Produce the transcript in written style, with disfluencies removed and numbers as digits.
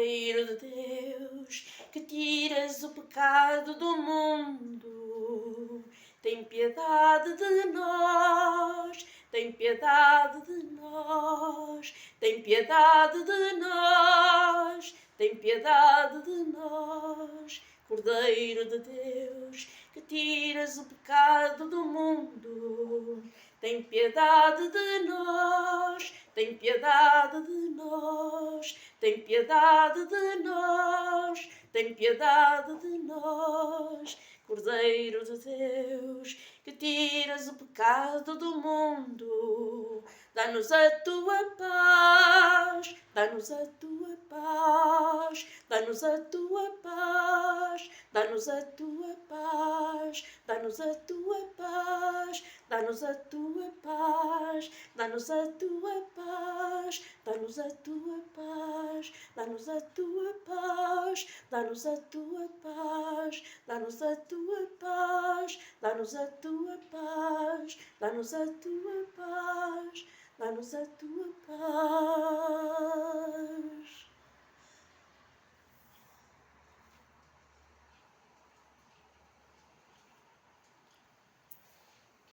Cordeiro de Deus, que tiras o pecado do mundo, tem piedade de nós, tem piedade de nós, tem piedade de nós, tem piedade de nós. Cordeiro de Deus, que tiras o pecado do mundo, tem piedade de nós, tem piedade de nós, tem piedade de nós, tem piedade de nós. Cordeiro de Deus, que tiras o pecado do mundo, dá-nos a tua paz, dá-nos a tua paz, dá-nos a tua paz, dá-nos a tua paz, dá-nos a tua paz, dá-nos a tua paz, dá-nos a tua paz, dá-nos a tua paz, dá-nos a tua paz, dá-nos a tua paz, dá-nos a tua paz, dá-nos a tua paz, dá-nos a tua paz, dá-nos a tua paz.